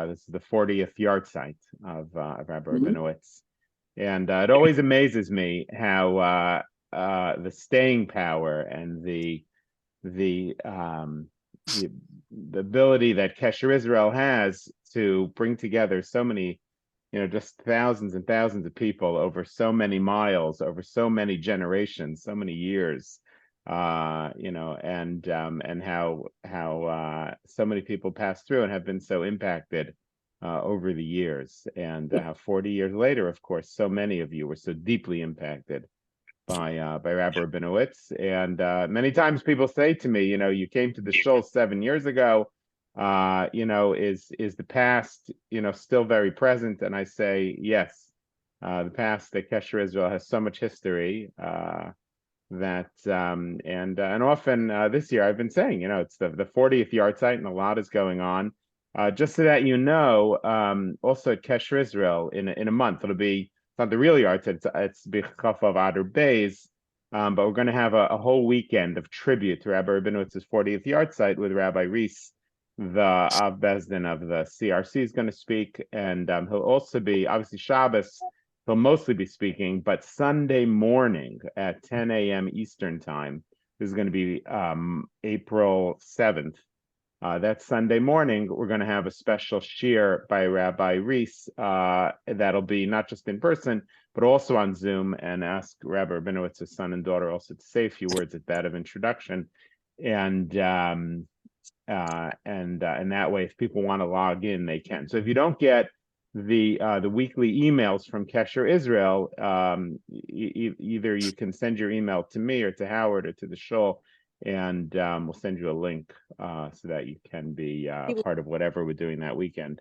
This is the 40th Yahrzeit of Rabbi Rabinowitz. And it always amazes me how the staying power and the ability that Kesher Israel has to bring together so many, just thousands and thousands of people over so many miles, over so many generations, so many years, and how so many people pass through and have been so impacted over the years, and 40 years later, of course, so many of you were so deeply impacted by Rabbi Rabinowitz. And many times people say to me, you came to the shul 7 years ago. Is the past, still very present? And I say yes. The past, the Kesher Israel has so much history that and often this year I've been saying, it's the 40th Yahrzeit and a lot is going on. Just so that also at Kesher Israel in a month, it's not the real Yahrzeit, it's B'chaf of Adar Beis, but we're going to have a whole weekend of tribute to Rabbi Rabinowitz's 40th Yahrzeit with Rabbi Reese, the Av Bezdin of the CRC, is going to speak, and he'll also be, obviously Shabbos, he'll mostly be speaking, but Sunday morning at 10 a.m. Eastern time, this is going to be April 7th. That Sunday morning, we're going to have a special shiur by Rabbi Reese that'll be not just in person, but also on Zoom, and ask Rabbi Rabinowitz's son and daughter also to say a few words at that of introduction. And that way, if people want to log in, they can. So if you don't get the weekly emails from Kesher Israel, either you can send your email to me or to Howard or to the shul, and we'll send you a link so that you can be part of whatever we're doing that weekend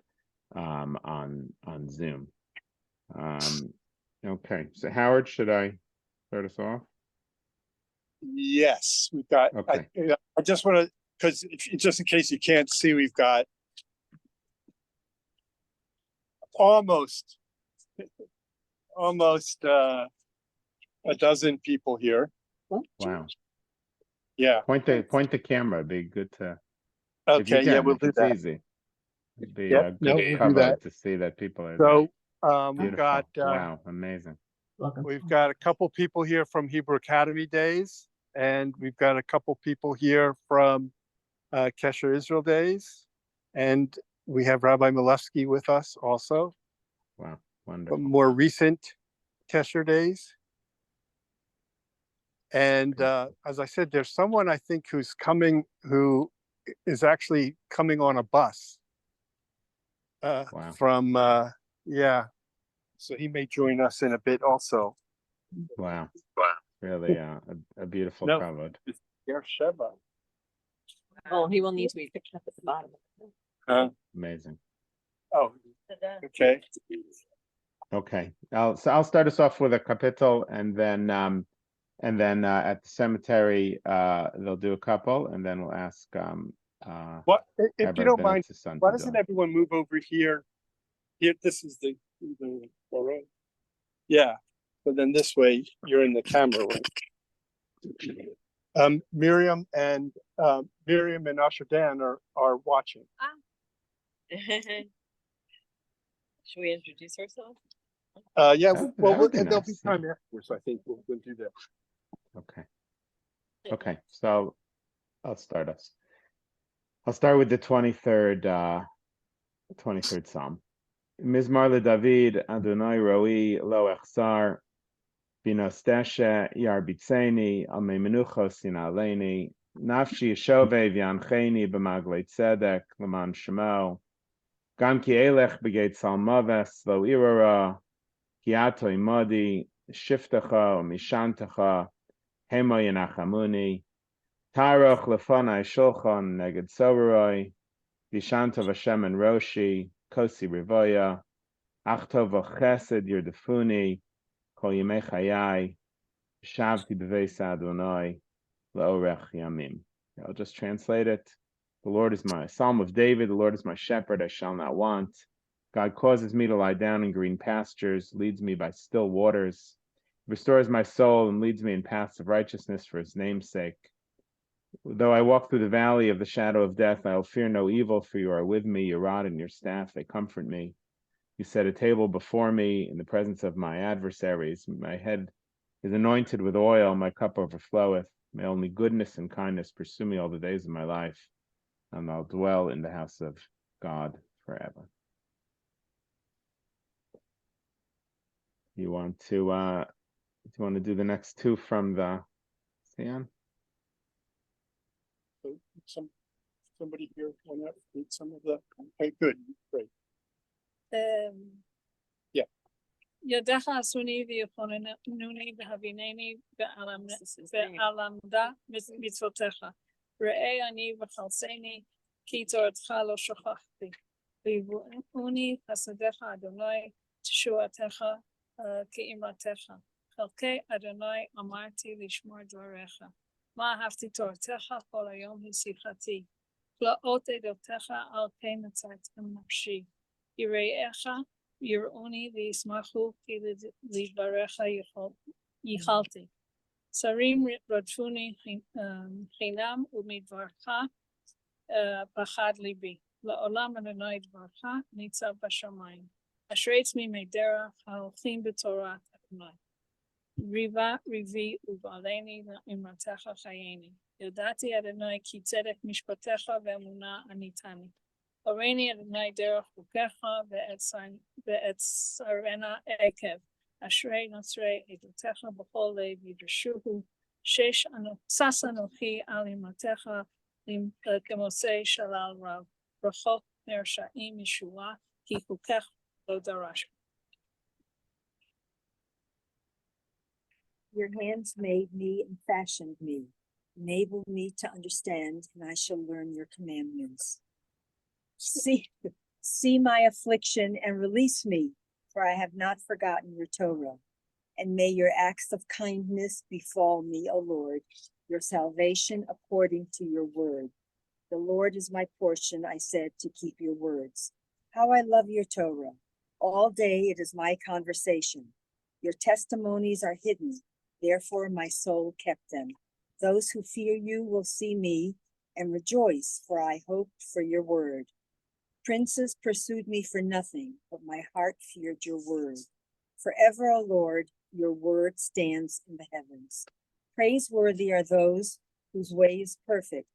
on Zoom. Okay, so Howard, should I start us off? Yes, we've got. Okay. I just want to, because just in case you can't see, we've got almost a dozen people here. Wow. Yeah. Point the camera. It'd be good to. Okay. Yeah, we'll do that. Easy. It'd be yep. a good cover to see that people are there. We've got. Wow, amazing. We've got a couple people here from Hebrew Academy Days, and we've got a couple people here from Kesher Israel Days, and we have Rabbi Milevsky with us also. Wow, wonderful. From more recent Kesher Days. And as I said, there's someone I think who is actually coming on a bus wow. from, so he may join us in a bit also. Wow. Really a beautiful cover. It's Yahrzeit. Oh, he will need to be picked up at the bottom. Amazing. Oh, okay. Okay. I'll start us off with a kapitel, and then at the cemetery they'll do a couple, and then we'll ask what if you don't mind, why doesn't everyone move over here? Here, this is the yeah. But then this way you're in the camera, right? Miriam and Asher Dan are watching. Should we introduce ourselves? Yeah, and there'll be time afterwards. I think we'll do that. Okay. So I'll start us. I'll start with the 23rd Psalm. Mizmar leDavid, Adonai roi lo echsar, binosteshe yarbitzeni, al memenuchos sinaleni, nafshi yeshove v'yancheni b'maglei tzedek, l'man shemo, gam ki elech b'geit salmaves lo irara, ki ato imodi, shiftecha u'mishantecha, hemo yenachamuni, taroch lefanai shulchan neged soberoi, vishantav Hashem en roshi, kosi rivoya, achtov chesed yirdefuni, kol yemei chayai, shavti b'veis Adonai, le'orech yamim. I'll just translate it. The Lord is my Psalm of David. The Lord is my shepherd; I shall not want. God causes me to lie down in green pastures, leads me by still waters, restores my soul, and leads me in paths of righteousness for his name's sake. Though I walk through the valley of the shadow of death, I will fear no evil, for you are with me. Your rod and your staff, they comfort me. You set a table before me in the presence of my adversaries. My head is anointed with oil, my cup overfloweth. May only goodness and kindness pursue me all the days of my life, and I'll dwell in the house of God forever. You want to do the next two from the Sion? So somebody here want to read some of the, okay, good, great. Yeah. ידך עשוני ויחונני והבינני ועלמדה מצוותיך. ראה אני וחלצני, כי תורתך לא שכחתי. ויבואוני חסדיך אדוני, תשועתך כאמרתך. חלקי אדוני אמרתי לשמור דבריך. מה אהבתי תורתך כל היום היא שיחתי. פלאות עדותיך על כן נצרתם נפשי. יראיך יראוני וישמחו כי לדבריך ייחלתי. שרים רדפוני חינם ומדברך פחד ליבי. לעולם אדוני דברך ניצב בשמיים. אשרי תמימי דרך ההולכים בתורת אדוני. ריבי ובעלני לאמרתך חייני. ידעתי אדוני כי צדק משפטיך ואמונה עניתני. הורני אדוני דרך חוקיך ואת שרנה עקב. אשרי נוצרי עדותיך בכל לב ידרשוהו. שש אנוכי על אמרתך כמוצא שלל רב. רחוק מרשעים ישועה כי חוקך לא דרש. Your hands made me and fashioned me. Enable me to understand, and I shall learn your commandments. See my affliction and release me, for I have not forgotten your Torah. And may your acts of kindness befall me, O Lord, your salvation according to your word. The Lord is my portion, I said, to keep your words. How I love your Torah. All day it is my conversation. Your testimonies are hidden. Therefore my soul kept them. Those who fear you will see me and rejoice, for I hoped for your word. Princes pursued me for nothing, but my heart feared your word. Forever, O Lord, your word stands in the heavens. Praiseworthy are those whose way is perfect,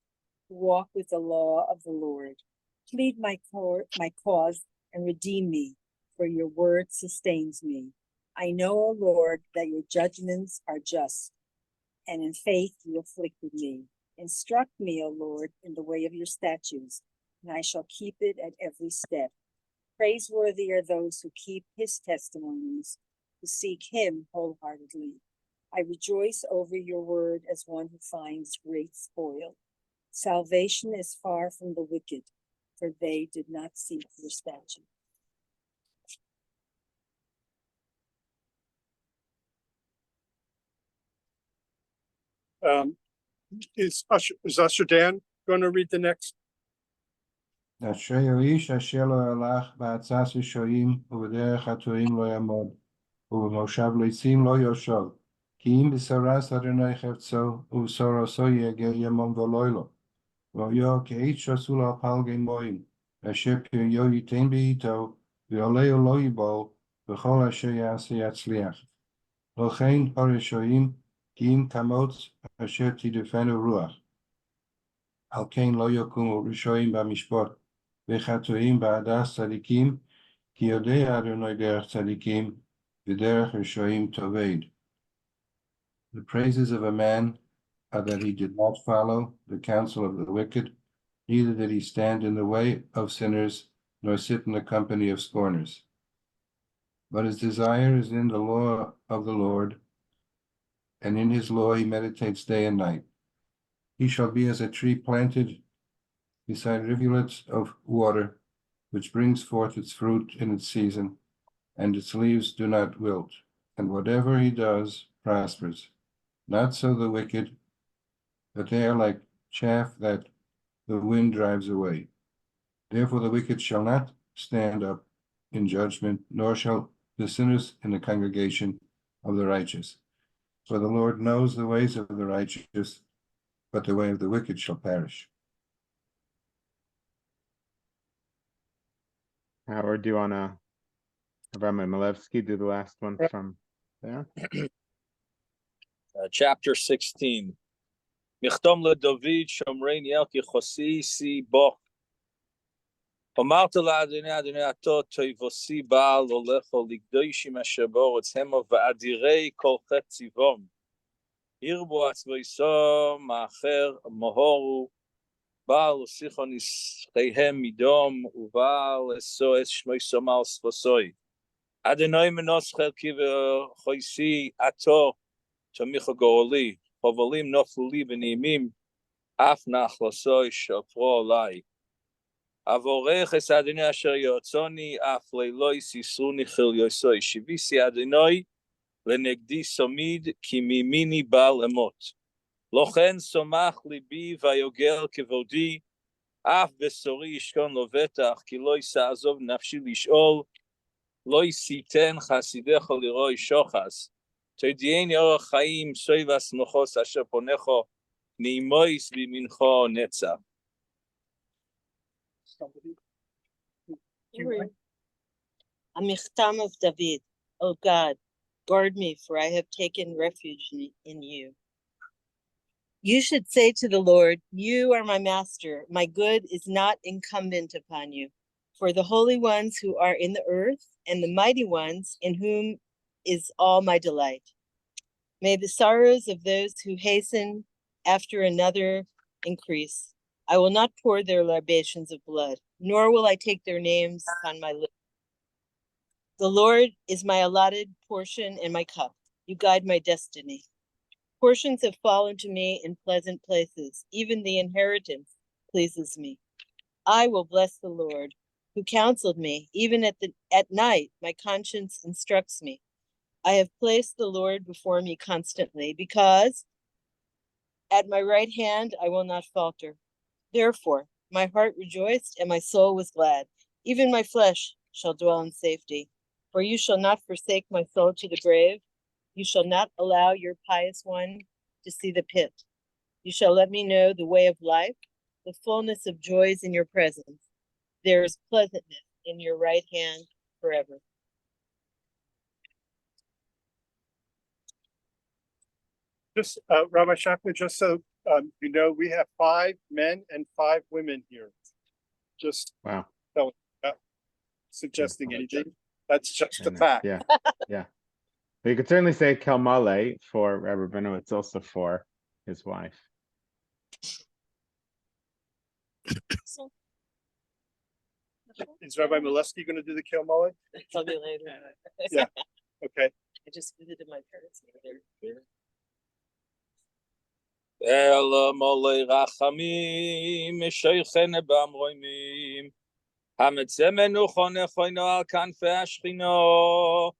who walk with the law of the Lord. Plead my cause and redeem me, for your word sustains me. I know, O Lord, that your judgments are just, and in faith you afflicted me. Instruct me, O Lord, in the way of your statutes, and I shall keep it at every step. Praiseworthy are those who keep his testimonies, who seek him wholeheartedly. I rejoice over your word as one who finds great spoil. Salvation is far from the wicked, for they did not seek your statute. Is Usher Dan going to read the next? אשרי האיש אשר לא הלך בעצת רשעים ובדרך הטועים לא יעמוד ובמושב לצים לא יושב כי אם בשרס אדוני חפצו ובשרסו יגע ימום ולילה והיה כעץ שסול על פלגי מים אשר פריו ייתן בעתו ועולהו לא ייבול וכל אשר יעשה יצליח. לכן הרשעים כי אם כמוץ אשר תדפנו רוח על כן לא יקומו רשעים במשפט וחטאים בעדת צדיקים, כי יודע אדוני דרך צדיקים, ודרך רשעים תאבד. The praises of a man are that he did not follow the counsel of the wicked, neither did he stand in the way of sinners, nor sit in the company of scorners. But his desire is in the law of the Lord, and in his law he meditates day and night. He shall be as a tree planted beside rivulets of water, which brings forth its fruit in its season, and its leaves do not wilt, and whatever he does prospers. Not so the wicked, but they are like chaff that the wind drives away. Therefore the wicked shall not stand up in judgment, nor shall the sinners in the congregation of the righteous. For the Lord knows the ways of the righteous, but the way of the wicked shall perish. Howard, do you want to, Rabbi Malevsky, do the last one Right. from there? Chapter 16. Michtom leDavid shomrein yelki chosi si bo. אמרת לאדוני אדוני אתה תבוסי בעל הולך לגדושים אשר בארץ המה ואדירי כל חטא ציבום. הרבו עצבויסום מאחר מהורו בעל הוסיכו נסחיהם מדום ובעל עשו את שמויסום על ספוסוי. אדוני מנוס חלקי וחויסי עתו תמיכו גורלי חובלים נופלו לי ונעימים אף נחלסוי שפרו עלי. אבורך את אדוני אשר יועצוני אף לילוי יסיסרוני חיליוסוי שיביסי אדוני לנגדי סומיד כי מימיני בא למות. לכן סומך ליבי ויוגל כבודי אף בשורי ישכון לו בטח כי לא יעזוב נפשי לשאול לא יסיתן חסידך לרוי שוחס תודיעני אורח חיים סויבס מחוס אשר פונכו נעמויס בימינכו נצח. A michtam of David, O God, guard me, for I have taken refuge in you. You should say to the Lord, you are my master. My good is not incumbent upon you. For the holy ones who are in the earth and the mighty ones in whom is all my delight. May the sorrows of those who hasten after another increase. I will not pour their libations of blood, nor will I take their names on my lips. The Lord is my allotted portion and my cup. You guide my destiny. Portions have fallen to me in pleasant places. Even the inheritance pleases me. I will bless the Lord, who counseled me. Even at night, my conscience instructs me. I have placed the Lord before me constantly, because at my right hand I will not falter. Therefore, my heart rejoiced and my soul was glad. Even my flesh shall dwell in safety. For you shall not forsake my soul to the grave. You shall not allow your pious one to see the pit. You shall let me know the way of life, the fullness of joys in your presence. There is pleasantness in your right hand forever. Just, Rabbi Shapman, just so you know, we have 5 men and 5 women here. Just Wow. suggesting anything. That's just a And, fact. yeah, yeah. But you could certainly say Kelmale for Rabbi Rabinowitz, also for his wife. Is Rabbi Malevsky going to do the Kilmale? I'll do later. Yeah. Okay. I just visited my parents there. El molei rachamim shoychen b'amroimim hametzemenu chonechoinu al kanfei hashchino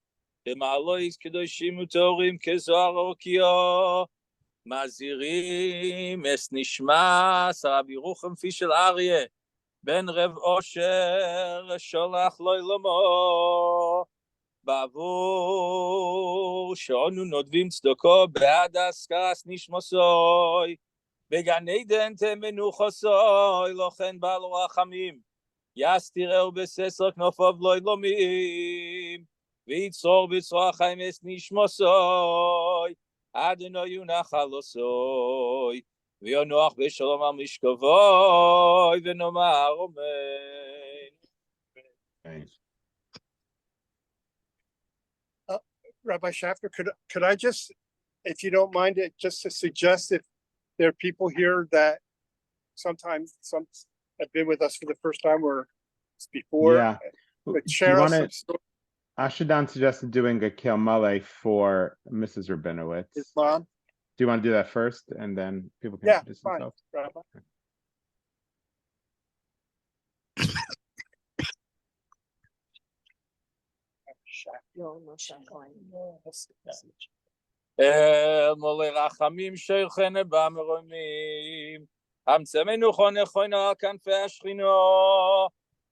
b'ma'alois kedoshim utorim kezohar okio mazirim es nishmas Rabbi Rucham Fishel Aryeh ben Rev Osher sholach lo ilamo בעבור שאנו נודבים צדוקו בעד השכרת נשמוסוי בגן עדן תמנוחוסוי לא כן בעל רחמים יסתירהו בססר כנפיו לא ילומים ויצרור בצרור החיים את נשמוסוי אדוני יונחלוסוי וינוח בשלום על משכבוי ונאמר אמן. Rabbi Shafter, could I just, if you don't mind it, just to suggest if there are people here that sometimes some have been with us for the first time or it's before. Yeah. But Do share you us wanna- some stories. Ashadan suggested doing a Kelmale for Mrs. Rabinowitz. His mom. Do you want to do that first, and then people can Yeah, introduce fine. themselves? Rabbi. אל מולי רחמים שייכן במרומים המצמנו חונכונו על כנפי השכינו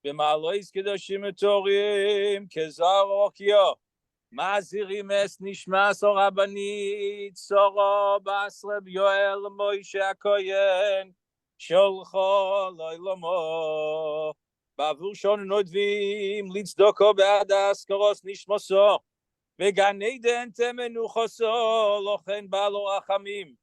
במעלויס קדושים וטורים כזוהר אוקיו Mazirim es nishmas o rabbanit Soro bas Reb Yoel Moshe HaKoyen Sholcho lo'ilamo Bavur shon nodvim litzdoko be'ad askaros nishmoso Vegan Eden temenuchoso lochen balo achamim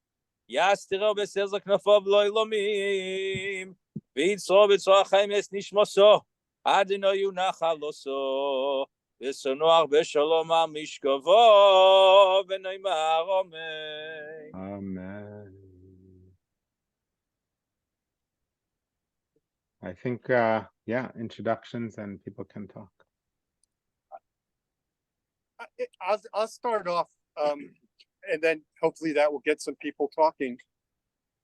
Yastero besezer knafov lo'ilomim V'itzro b'tzro chaim es nishmoso Adonai yunachaloso ושנוח בשלום על משכבו, ונאמר אמן. Amen. I think, yeah, introductions and people can talk. I'll start off, and then hopefully that will get some people talking.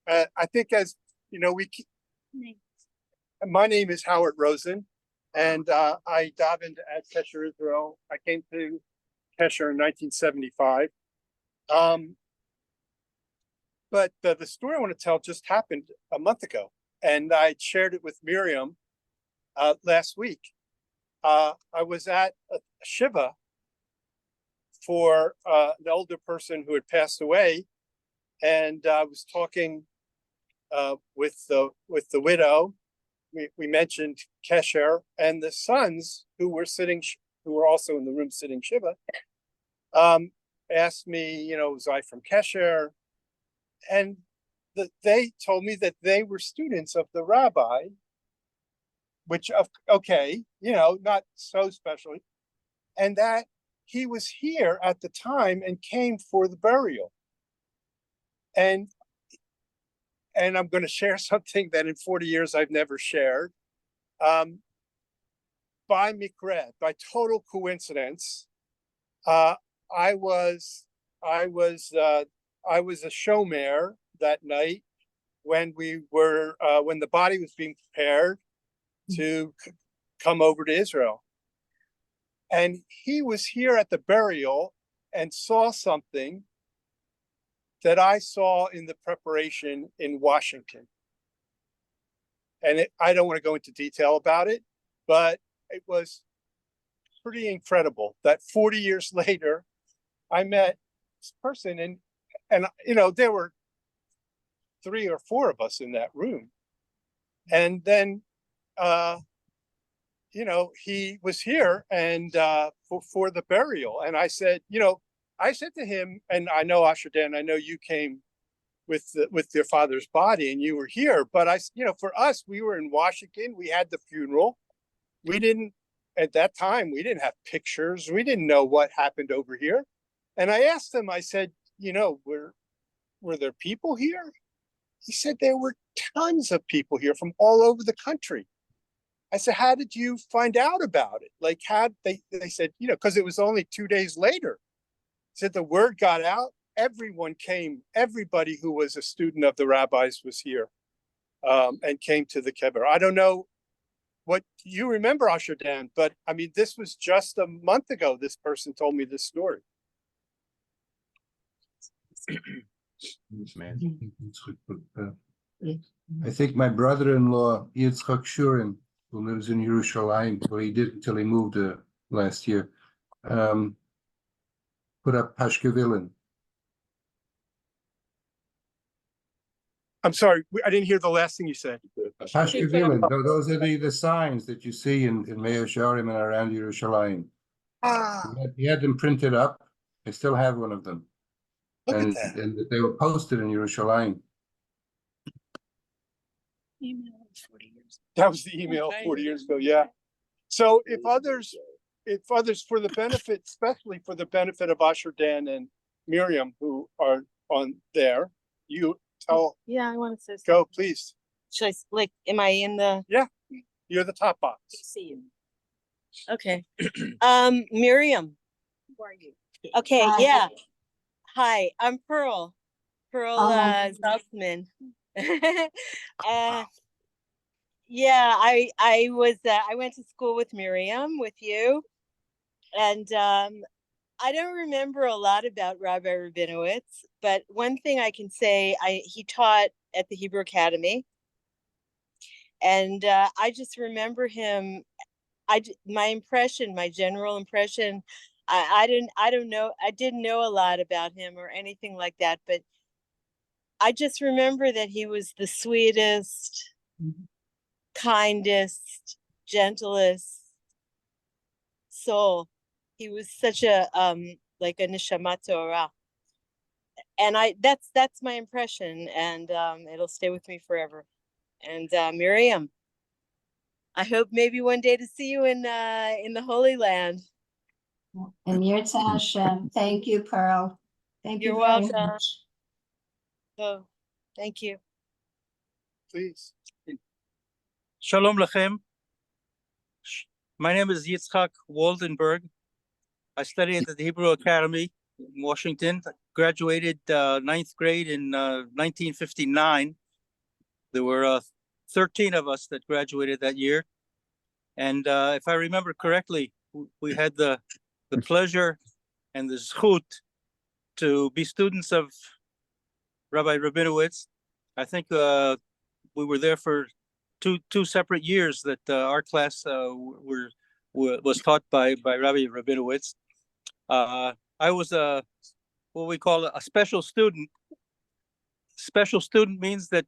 I think, as you know, my name is Howard Rosen, and I davened at Kesher Israel. I came to Kesher in 1975. But the story I want to tell just happened a month ago, and I shared it with Miriam last week. I was at a shiva for an older person who had passed away, and I was talking with the widow. We mentioned Kesher, and the sons who were also in the room sitting shiva, asked me, was I from Kesher? And they told me that they were students of the rabbi, which, okay, not so special, and that he was here at the time and came for the burial. And I'm going to share something that in 40 years I've never shared. By mikra, by total coincidence, I was a shomer that night when when the body was being prepared to come over to Israel. And he was here at the burial and saw something that I saw in the preparation in Washington. And I don't want to go into detail about it, but it was pretty incredible that 40 years later, I met this person, and there were 3 or 4 of us in that room. And then, he was here and for the burial. And I said, to him, and I know Asher Dan, I know you came with your father's body and you were here, but for us, we were in Washington, we had the funeral. At that time, we didn't have pictures. We didn't know what happened over here. And I asked him, I said, were there people here? He said there were tons of people here from all over the country. I said, how did you find out about it? Like, they said, because it was only 2 days later. Said the word got out, everyone came, everybody who was a student of the rabbis was here, and came to the kever. I don't know what you remember, Asher Dan, but I mean, this was just a month ago, this person told me this story. I think my brother-in-law, Yitzchak Shurin, who lives in Yerushalayim, well, he did until he moved last year, put up Pashkevilin. I'm sorry, I didn't hear the last thing you said. Pashkevilin, those are the signs that you see in Meir Sharim and around Yerushalayim. He had them printed up. I still have one of them. Look and, at that. And they were posted in Yerushalayim. Email 40 years. That was the email 40 years ago, yeah. So if others for the benefit, especially for the benefit of Asher Dan and Miriam, who are on there, you tell. Yeah, I want to say something. Go, please. Should I, am I in the? Yeah, you're the top box. See you. Okay. Miriam. Who are you? Okay, Hi. yeah. Hi, I'm Pearl. Pearl Zaltzman. Yeah, I went to school with Miriam, with you, and I don't remember a lot about Rabbi Rabinowitz, but one thing I can say, he taught at the Hebrew Academy, and I just remember him. My general impression, I didn't know a lot about him or anything like that, but I just remember that he was the sweetest, kindest, gentlest soul. He was such a like a neshama Torah. And that's my impression, and it'll stay with me forever. And Miriam, I hope maybe one day to see you in the Holy Land. And Yahrzeit Hashem. Thank you, Pearl. Thank you You're very welcome. much. So, thank you. Please. Shalom Lechem. My name is Yitzchak Waldenberg. I studied at the Hebrew Academy in Washington. Graduated ninth grade in 1959. There were 13 of us that graduated that year. And if I remember correctly, we had the pleasure and the zchut to be students of Rabbi Rabinowitz. I think we were there for two separate years that our class was taught by Rabbi Rabinowitz. I was what we call a special student. Special student means that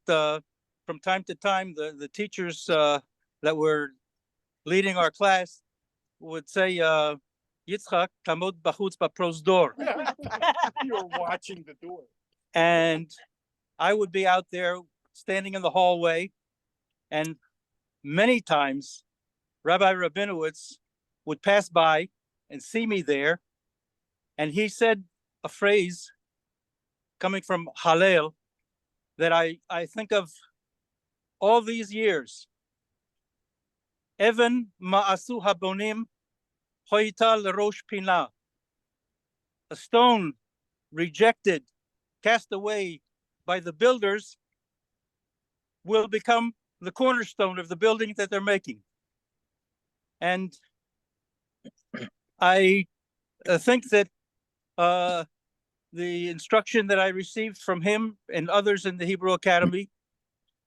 from time to time, the teachers that were leading our class would say, Yitzchak, tamod bachutz b'prosdor. You were watching the door. And I would be out there standing in the hallway, and many times Rabbi Rabinowitz would pass by and see me there, and he said a phrase coming from Hallel that I think of all these years. Even ma'asu habonim hoita lerosh pina. A stone rejected, cast away by the builders will become the cornerstone of the building that they're making. And I think that the instruction that I received from him and others in the Hebrew Academy,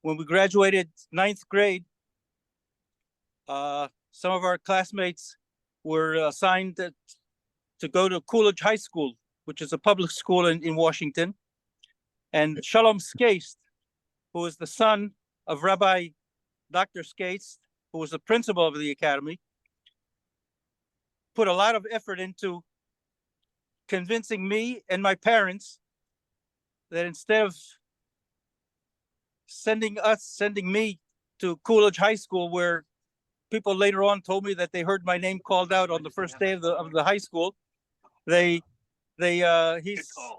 when we graduated ninth grade, some of our classmates were assigned to go to Coolidge High School, which is a public school in Washington. And Shalom Skaist, who is the son of Rabbi Dr. Skaist, who was the principal of the academy, put a lot of effort into convincing me and my parents that instead of sending me to Coolidge High School, where people later on told me that they heard my name called out on the first day of the high school, he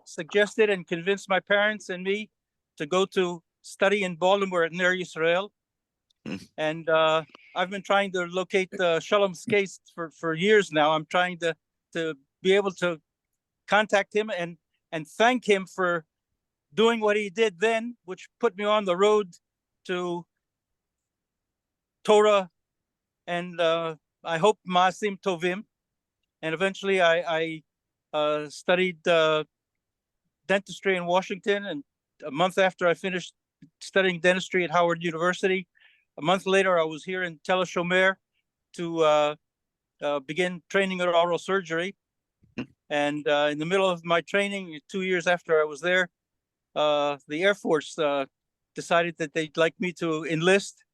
suggested and convinced my parents and me to go to study in Baltimore at Ner Yisrael. And I've been trying to locate Shalom Skaist for years now. I'm trying to be able to contact him and thank him for doing what he did then, which put me on the road to Torah and I hope Maasim Tovim. And eventually I studied dentistry in Washington, and a month after I finished studying dentistry at Howard University, a month later I was here in Tel HaShomer to begin training in oral surgery. And in the middle of my training, 2 years after I was there, the Air Force decided that they'd like me to enlist,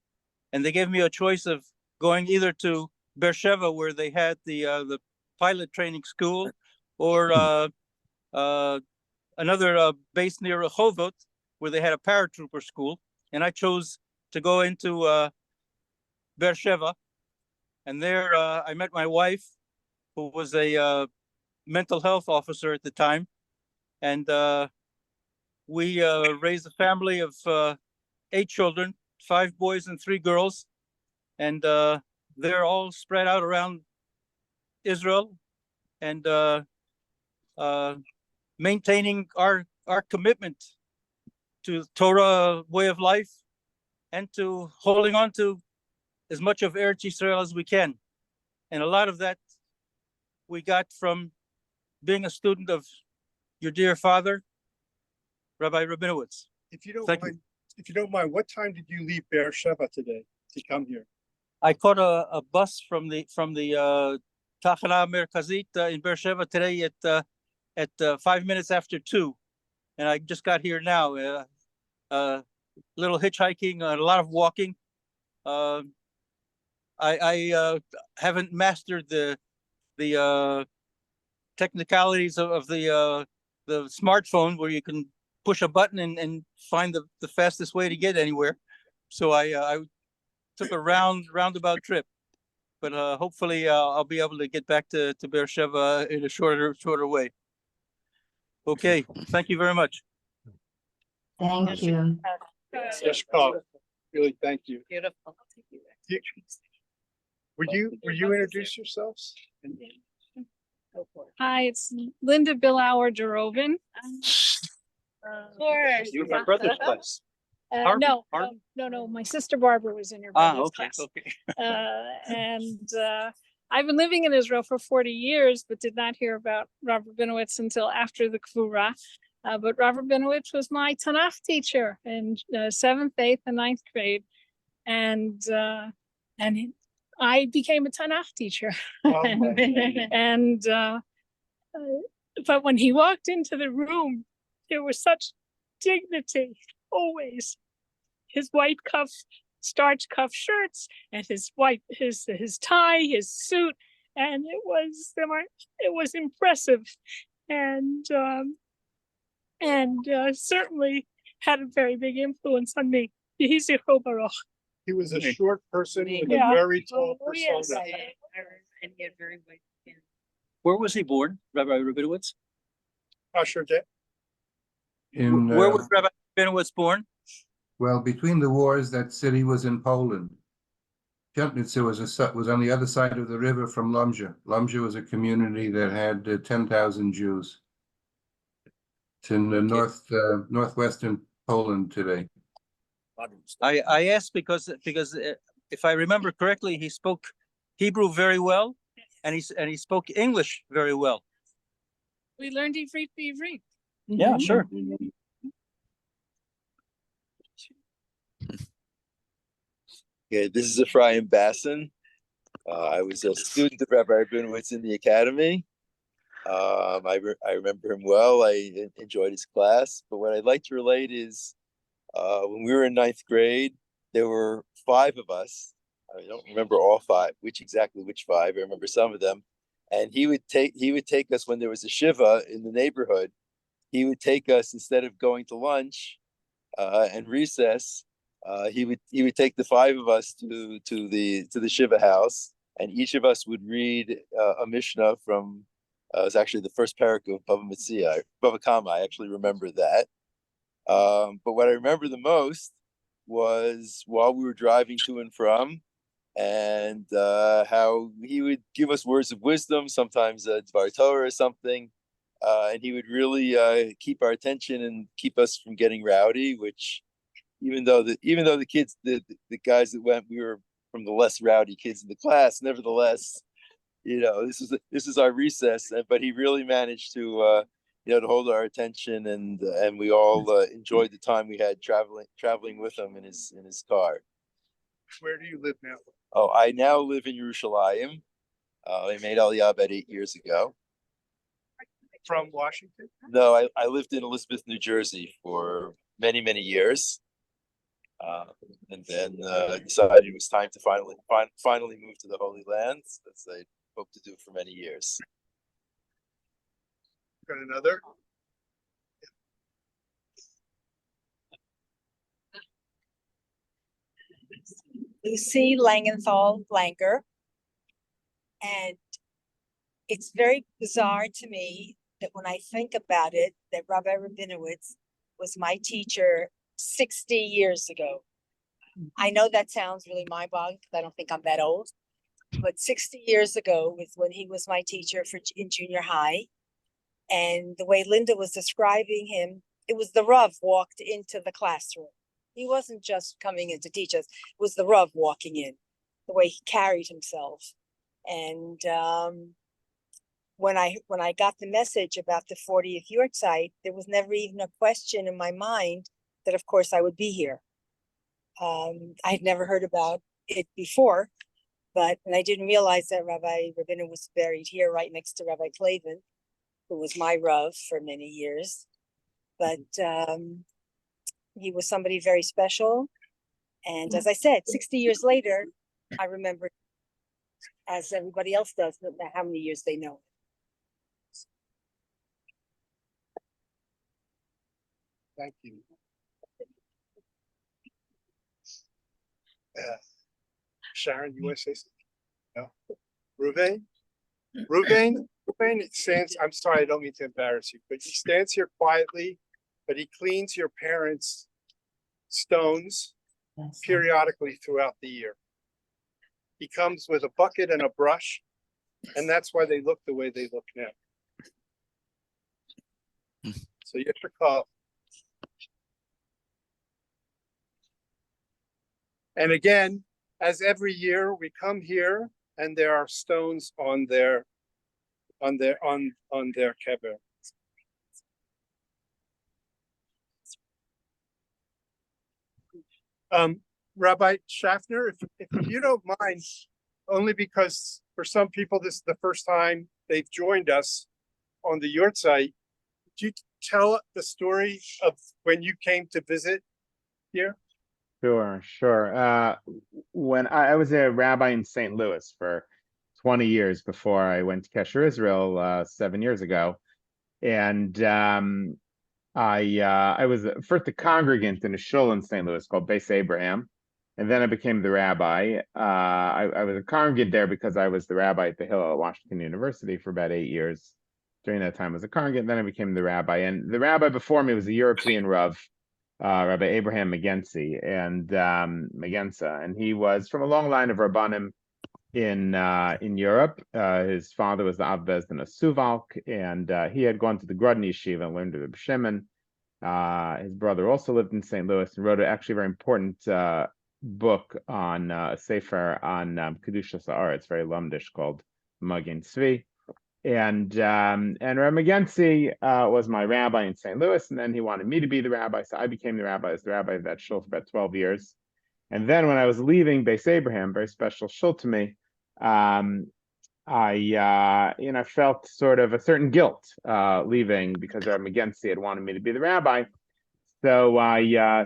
and they gave me a choice of going either to Beersheba, where they had the pilot training school, or another base near Rehovot, where they had a paratrooper school. And I chose to go into Beersheba. And there I met my wife, who was a mental health officer at the time. And we raised a family of 8 children, 5 boys and 3 girls. And they're all spread out around Israel, and maintaining our commitment to Torah way of life, and to holding on to as much of Eretz Yisrael as we can. And a lot of that we got from being a student of your dear father, Rabbi Rabinowitz. If you don't Thank mind, if you don't mind, what time did you leave Beersheba today to come here? I caught a bus from the Tachana Merkazit in Beersheba today at 5 minutes after 2, and I just got here now. Little hitchhiking, a lot of walking. I haven't mastered the technicalities of the smartphone where you can push a button and find the fastest way to get anywhere. So I took a roundabout trip, but hopefully I'll be able to get back to Beersheba in a shorter way. Okay, thank you very much. Thank you. Yes, Carl. Really, thank you. Beautiful. Would you introduce yourselves? Go for it. Hi, it's Linda Billauer Durovin. Of course. You were my brother's class. Harvey? No, Harvey? no. My sister Barbara was in your Ah, brother's okay, class. okay. And I've been living in Israel for 40 years, but did not hear about Rabbi Rabinowitz until after the Kvura. But Rabbi Rabinowitz was my Tanakh teacher in 7th, 8th, and 9th grade. And I became a Tanakh teacher. Oh, And but when he walked into the room, there was such dignity always. His white starch cuff shirts, and his tie, his suit, and it was impressive, and certainly had a very big influence on me. Yehi zichro baruch. He was a short person with Yeah. a very tall Oh, yes. persona. And he had very white skin. Where was he born, Rabbi Rabinowitz? Usher Day. In, Where was Rabbi Rabinowitz born? well, between the wars, that city was in Poland. Piatnica was on the other side of the river from Lomza. Lomza was a community that had 10,000 Jews. It's in the northwestern Poland today. I asked because if I remember correctly, he spoke Hebrew very well, and he spoke English very well. We learned Ivrit b'Ivrit. Yeah, sure. Okay, this is Ephraim Basson. I was a student of Rabbi Rabinowitz in the academy. I remember him well. I enjoyed his class. But what I'd like to relate is when we were in 9th grade, there were 5 of us. I don't remember all 5, which 5. I remember some of them. And he would take us when there was a shiva in the neighborhood. He would take us, instead of going to lunch and recess, he would take the 5 of us to the shiva house, and each of us would read a mishnah from it was actually the first parak of Bava Kama. I actually remember that. But what I remember the most was while we were driving to and from, and how he would give us words of wisdom, sometimes Dvar Torah or something, and he would really keep our attention and keep us from getting rowdy. Which, even though the kids, the guys that went, we were from the less rowdy kids in the class. Nevertheless, this is our recess, but he really managed to to hold our attention, and we all enjoyed the time we had traveling with him in his car. Where do you live now? Oh, I now live in Yerushalayim. I made Aliyah about 8 years ago. From Washington? No, I lived in Elizabeth, New Jersey for many, many years. And then decided it was time to finally move to the Holy Land, as I hoped to do for many years. Got another? Lucy Langenthal Blanker. And it's very bizarre to me that when I think about it, that Rabbi Rabinowitz was my teacher 60 years ago. I know that sounds really mind-boggling because I don't think I'm that old, but 60 years ago was when he was my teacher in junior high. And the way Linda was describing him, it was the Rav walked into the classroom. He wasn't just coming in to teach us, it was the Rav walking in, the way he carried himself. And when I got the message about the 40th Yahrzeit, there was never even a question in my mind that of course I would be here. I had never heard about it before, and I didn't realize that Rabbi Rabinowitz was buried here right next to Rabbi Clavin, who was my Rav for many years. But he was somebody very special. And as I said, 60 years later, I remember, as everybody else does, no matter how many years they know. Thank you. Sharon, you want to say something? No. Ruvain stands, I'm sorry, I don't mean to embarrass you, but he stands here quietly, but he cleans your parents' stones periodically throughout the year. He comes with a bucket and a brush, and that's why they look the way they look now. So you have to call. And again, as every year we come here and there are stones on their kever. Rabbi Schaffner, if you don't mind, only because for some people this is the first time they've joined us on the Yahrzeit, could you tell the story of when you came to visit here? Sure. When I was a rabbi in St. Louis for 20 years before I went to Kesher, Israel, 7 years ago, and I was first a congregant in a shul in St. Louis called Beis Abraham, and then I became the rabbi. I was a congregant there because I was the rabbi at the Hill at Washington University for about 8 years. During that time, I was a congregant. Then I became the rabbi, and the rabbi before me was a European Rav. Rabbi Abraham Magensi and Magensa, and he was from a long line of Rabbanim in Europe. His father was the Av Bezdin of Suvalk, and he had gone to the Grudny Yeshiva and learned to Reb Shimon. His brother also lived in St. Louis and wrote actually a very important book on a sefer on Kedushas Haaretz, very lumdish, called Magen Tzvi. And Rabbi Magensi was my rabbi in St. Louis, and then he wanted me to be the rabbi, so I became the rabbi as the rabbi of that shul for about 12 years. And then when I was leaving Beis Abraham, very special shul to me, I felt sort of a certain guilt leaving because Rabbi Magensi had wanted me to be the rabbi. So I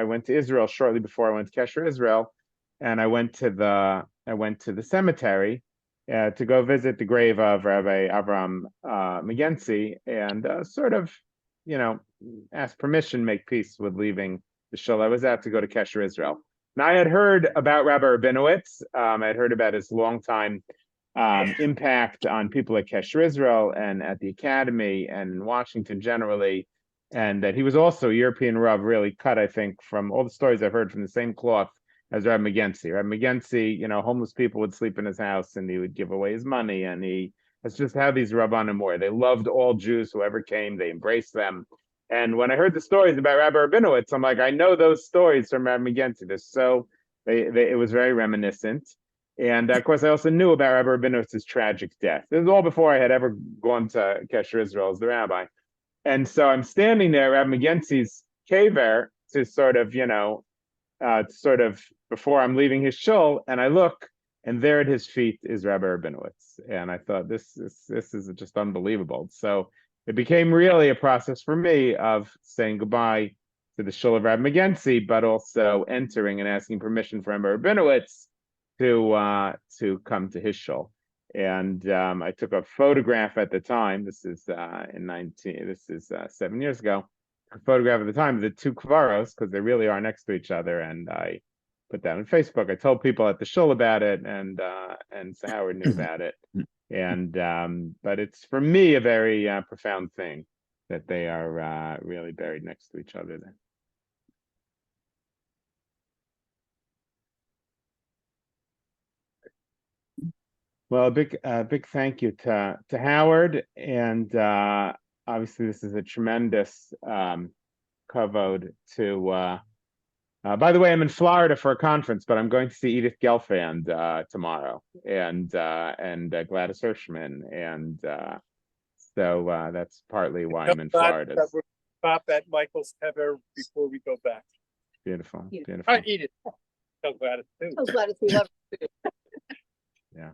went to Israel shortly before I went to Kesher Israel, and I went to the cemetery to go visit the grave of Rabbi Avram Magensi and sort of, ask permission, make peace with leaving the shul I was at to go to Kesher Israel. Now, I had heard about Rabbi Rabinowitz. I had heard about his longtime impact on people at Kesher Israel and at the academy and in Washington generally, and that he was also a European Rav, really cut, I think, from all the stories I've heard, from the same cloth as Rabbi Magensi. Rabbi Magensi, homeless people would sleep in his house and he would give away his money. And that's just how these Rabbanim were. They loved all Jews, whoever came, they embraced them. And when I heard the stories about Rabbi Rabinowitz, I'm like, I know those stories from Rabbi Magensi. It was very reminiscent. And of course, I also knew about Rabbi Rabinowitz's tragic death. This was all before I had ever gone to Kesher Israel as the rabbi. And so I'm standing there at Rabbi Magensi's kever to sort of before I'm leaving his shul, and I look, and there at his feet is Rabbi Rabinowitz, and I thought this is just unbelievable. So it became really a process for me of saying goodbye to the shul of Rabbi Magensi, but also entering and asking permission for Rabbi Rabinowitz to come to his shul. And I took a photograph at the time. This is 7 years ago. A photograph at the time of the two kvaros, because they really are next to each other, and I put that on Facebook. I told people at the shul about it, and so Howard knew about it. And but it's for me a very profound thing that they are really buried next to each other there. Well, a big thank you to Howard, and obviously this is a tremendous kavod to. By the way, I'm in Florida for a conference, but I'm going to see Edith Gelfand tomorrow, and Gladys Hirschman, and so that's partly why I'm in Florida. We'll stop at Michael's kever before we go back. Beautiful. All right, Edith. Tell Gladys too. Tell Gladys we love her too. Yeah.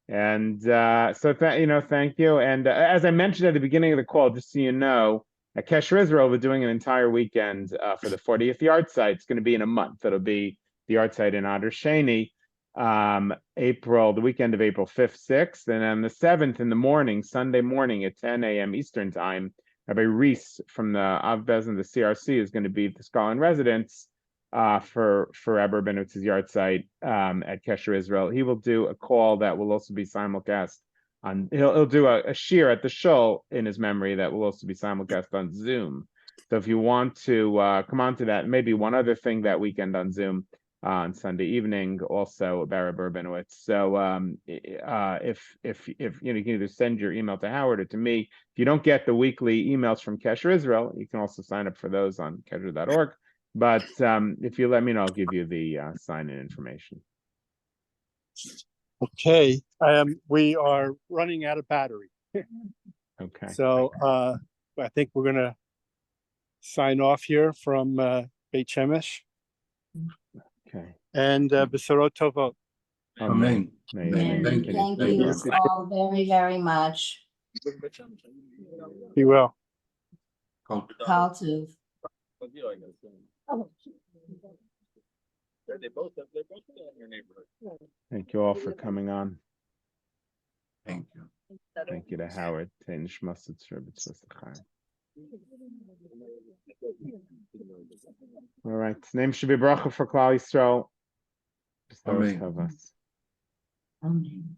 And so thank you. And as I mentioned at the beginning of the call, just so you know, at Kesher Israel, we're doing an entire weekend for the 40th Yahrzeit. It's going to be in a month. It'll be the Yahrzeit in Adar Sheni, the weekend of April 5th, 6th, and on the 7th in the morning, Sunday morning at 10 a.m. Eastern time, Rabbi Reese from the Av Bezin, the CRC, is going to be the scholar in residence for Rabbi Rabinowitz's Yahrzeit at Kesher Israel. He will do a call that will also be simulcast on. He'll do a shir at the shul in his memory that will also be simulcast on Zoom. So if you want to come on to that, maybe one other thing that weekend on Zoom on Sunday evening, also about Rabbi Rabinowitz. So if you can either send your email to Howard or to me. If you don't get the weekly emails from Kesher Israel, you can also sign up for those on kesher.org. But if you let me know, I'll give you the sign-in information. Okay, we are running out of battery. Okay. So I think we're gonna sign off here from Beit Shemesh. Okay. And Besorot Tovot. Amen. Amen. Thank you all very, very much. Be well. Kol Tov. They're both in your neighborhood. Thank you all for coming on. Thank you. Thank you to Howard. All right. Name should be bracha for Klal Yisrael. Amen. Amen.